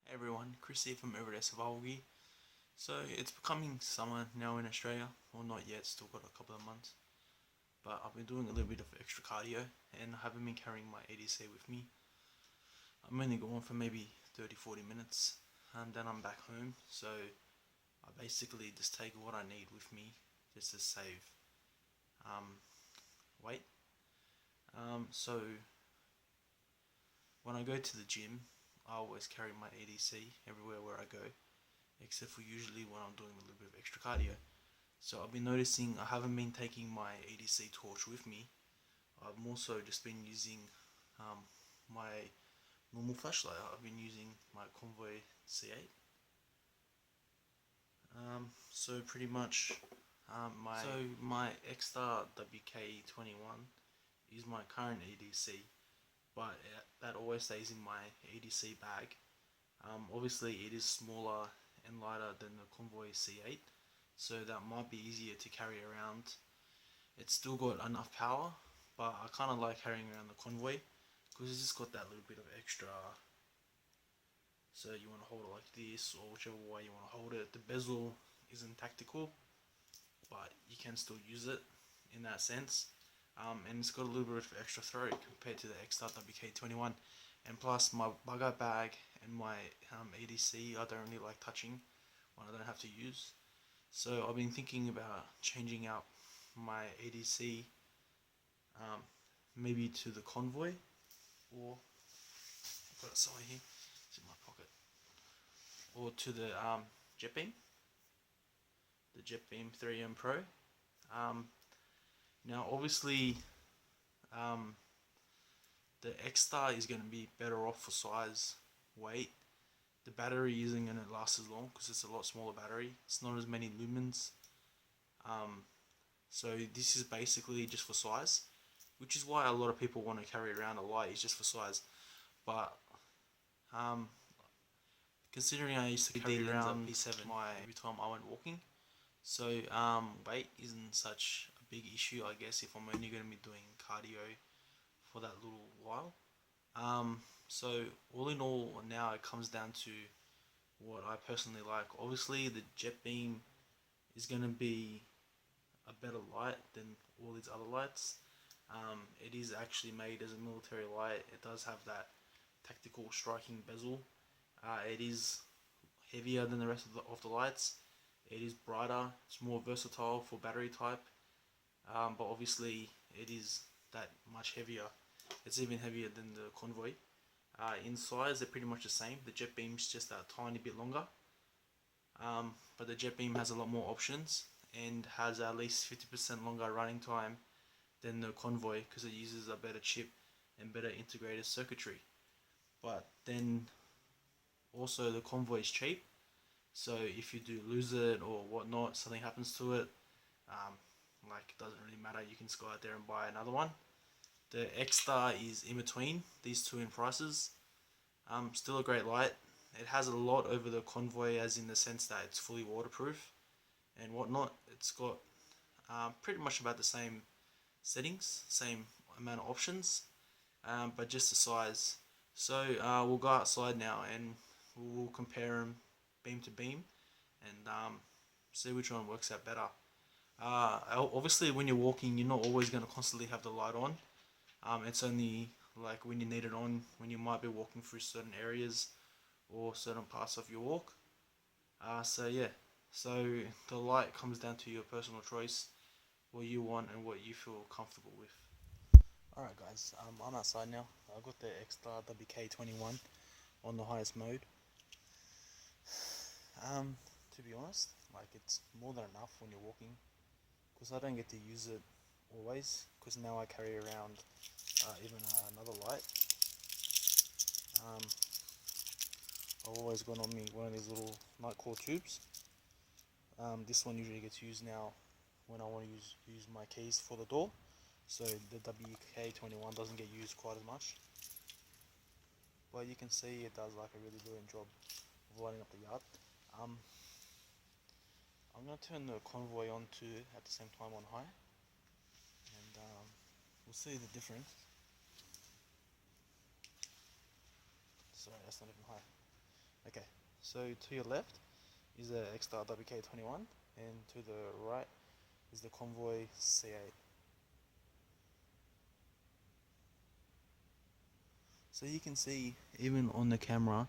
Hey everyone, Chris here from Everyday Survival Gear. So it's becoming summer now in Australia. Well, not yet, still got a couple of months. But I've been doing a little bit of extra cardio and I haven't been carrying my ADC with me. I'm only going for maybe 30-40 minutes and then I'm back home. So I basically just take what I need with me just to save weight. So when I go to the gym, I always carry my ADC everywhere where I go, except for usually when I'm doing a little bit of extra cardio. So I've been noticing I haven't been taking my ADC torch with me. I've more so just been using my normal flashlight. I've been using my Convoy C8. So pretty much my xtar WK21 is my current ADC, but that always stays in my ADC bag. Obviously it is smaller and lighter than the Convoy C8, so that might be easier to carry around. It's still got enough power, but I kind of like carrying around the Convoy because it's just got that little bit of extra. So you want to hold it like this, or whichever way you want to hold it. The bezel isn't tactical, but you can still use it in that sense. And it's got a little bit of extra throw compared to the xtar WK21. And plus my bug-out bag and my ADC I don't really like touching when I don't have to use. So I've been thinking about changing out my ADC maybe to the Convoy, or I've got it somewhere here, it's in my pocket, or to the jetbeam, the jetbeam 3M Pro. Now obviously the xtar is going to be better off for size, weight. The battery isn't going to last as long because it's a lot smaller battery. It's not as many lumens. So this is basically just for size, which is why a lot of people want to carry around a light, is just for size. But considering I used to carry around P7 every time I went walking, so weight isn't such a big issue, I guess, if I'm only going to be doing cardio for that little while. So all in all, now it comes down to what I personally like. Obviously the jetbeam is going to be a better light than all these other lights. It is actually made as a military light. It does have that tactical striking bezel. It is heavier than the rest of the lights. It is brighter. It's more versatile for battery type. But obviously it is that much heavier. It's even heavier than the Convoy. In size they're pretty much the same. The jetbeam's just a tiny bit longer. But the jetbeam has a lot more options and has at least 50% longer running time than the Convoy because it uses a better chip and better integrated circuitry. But then also the Convoy is cheap, so if you do lose it or whatnot, something happens to it, like it doesn't really matter, you can just go out there and buy another one. The xtar is in between these two in prices. Still a great light. It has a lot over the Convoy, as in the sense that it's fully waterproof and whatnot. It's got pretty much about the same settings, same amount of options, but just the size. So we'll go outside now and we'll compare them beam to beam and see which one works out better. Obviously when you're walking you're not always going to constantly have the light on. It's only like when you need it on, when you might be walking through certain areas or certain parts of your walk. So yeah, so the light comes down to your personal choice, what you want and what you feel comfortable with. Alright guys, I'm outside now. I've got the xtar WK21 on the highest mode. To be honest, like it's more than enough when you're walking, because I don't get to use it always, because now I carry around even another light. I've always got on me one of these little night core tubes. This one usually gets used now when I want to use my keys for the door, so the WK21 doesn't get used quite as much. But you can see it does like a really brilliant job of lighting up the yard. I'm going to turn the Convoy on too at the same time on high, and we'll see the difference. Sorry, that's not even high. Okay, so to your left is the xtar WK21, and to the right is the convoy C8. So you can see, even on the camera,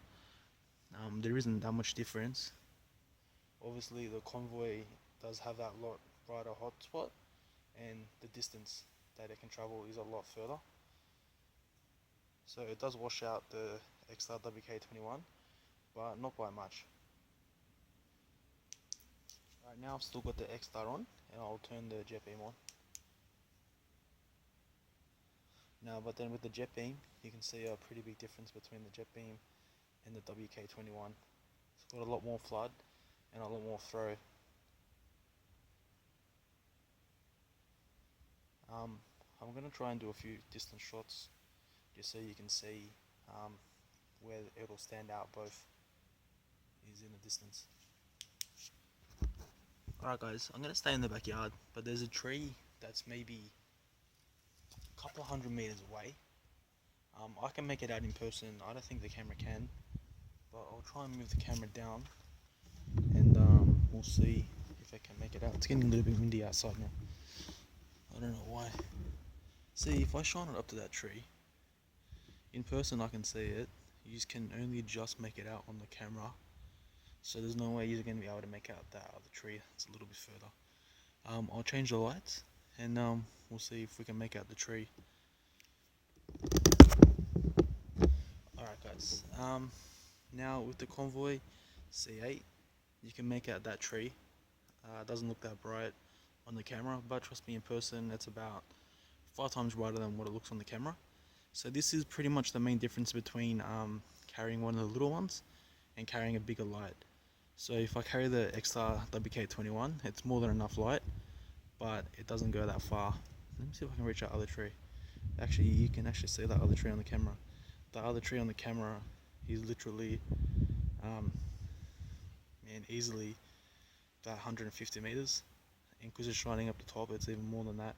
there isn't that much difference. Obviously the convoy does have that lot brighter hotspot, and the distance that it can travel is a lot further. So it does wash out the xtar WK21, but not by much. Right now I've still got the xtar on, and I'll turn the jet beam on. Now, but then with the jet beam, you can see a pretty big difference between the jet beam and the WK21. It's got a lot more flood and a lot more throw. I'm going to try and do a few distance shots just so you can see where it'll stand out both is in the distance. Alright guys, I'm going to stay in the backyard, but there's a tree that's maybe a couple hundred meters away. I can make it out in person. I don't think the camera can, but I'll try and move the camera down, and we'll see if I can make it out. It's getting a little bit windy outside now. I don't know why. See, if I shine it up to that tree, in person I can see it. You just can only just make it out on the camera, so there's no way you're going to be able to make out that other tree. It's a little bit further. I'll change the lights, and we'll see if we can make out the tree. Alright guys, now with the convoy C8, you can make out that tree. It doesn't look that bright on the camera, but trust me, in person it's about 5 times brighter than what it looks on the camera. So this is pretty much the main difference between carrying one of the little ones and carrying a bigger light. So if I carry the xtar WK21, it's more than enough light, but it doesn't go that far. Let me see if I can reach that other tree. Actually, you can actually see that other tree on the camera. The other tree on the camera is literally easily about 150 meters, and because it's shining up the top, it's even more than that,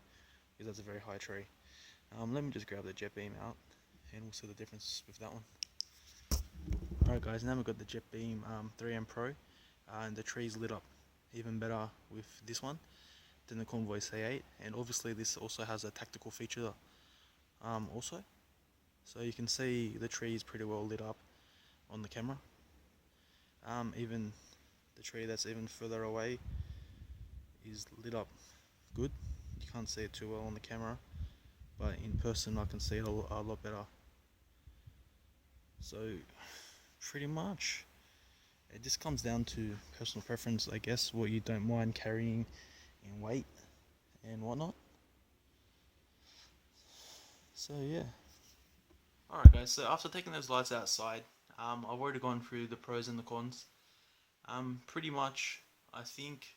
because that's a very high tree. Let me just grab the jet beam out, and we'll see the difference with that one. Alright guys, now we've got the jet beam 3M Pro, and the tree's lit up even better with this one than the convoy C8, and obviously this also has a tactical feature also. So you can see the tree is pretty well lit up on the camera. Even the tree that's even further away is lit up good. You can't see it too well on the camera, but in person I can see it a lot better. So pretty much it just comes down to personal preference, I guess, what you don't mind carrying in weight and whatnot. So yeah. Alright guys, so after taking those lights outside, I've already gone through the pros and the cons. Pretty much, I think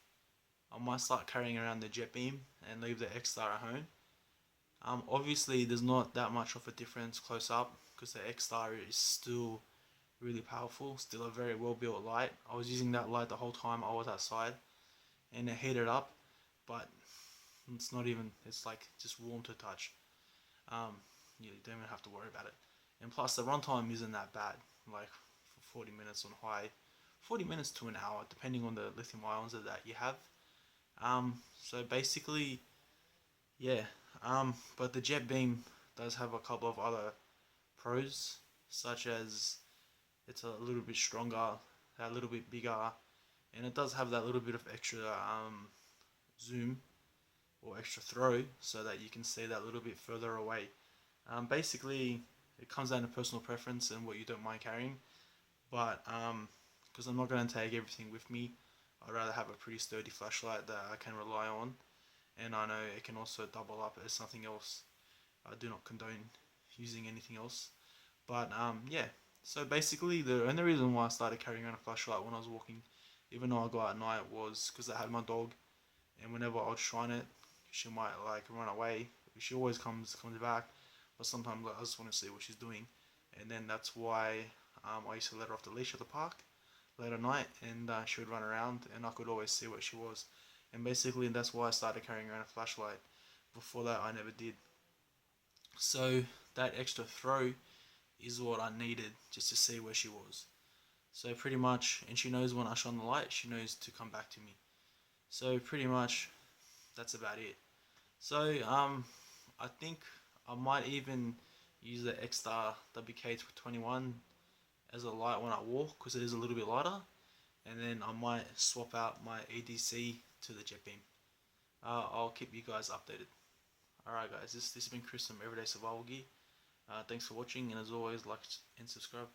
I might start carrying around the jet beam and leave the xtar at home. Obviously there's not that much of a difference close up, because the xtar is still really powerful, still a very well built light. I was using that light the whole time I was outside, and it heated up, but it's not even, it's like just warm to touch. You don't even have to worry about it. And plus the runtime isn't that bad, like for 40 minutes on high, 40 minutes to an hour depending on the lithium ions that you have. So basically, yeah, but the jet beam does have a couple of other pros, such as it's a little bit stronger, a little bit bigger, and it does have that little bit of extra zoom or extra throw, so that you can see that little bit further away. Basically, it comes down to personal preference and what you don't mind carrying, but because I'm not going to take everything with me, I'd rather have a pretty sturdy flashlight that I can rely on, and I know it can also double up as something else. I do not condone using anything else, but yeah. So basically, the only reason why I started carrying around a flashlight when I was walking, even though I go out at night, was because I had my dog, and whenever I'd shine it, she might like run away. She always comes back, but sometimes like, I just want to see what she's doing, and then that's why I used to let her off the leash at the park late at night, and she would run around, and I could always see where she was. And basically, that's why I started carrying around a flashlight. Before that, I never did. So that extra throw is what I needed just to see where she was. So pretty much, and she knows when I shine the light, she knows to come back to me. So pretty much, that's about it. So I think I might even use the xtar WK21 as a light when I walk, because it is a little bit lighter, and then I might swap out my EDC to the jetbeam. I'll keep you guys updated. Alright guys, this has been Chris from Everyday Survival Gear. Thanks for watching, and as always, like and subscribe.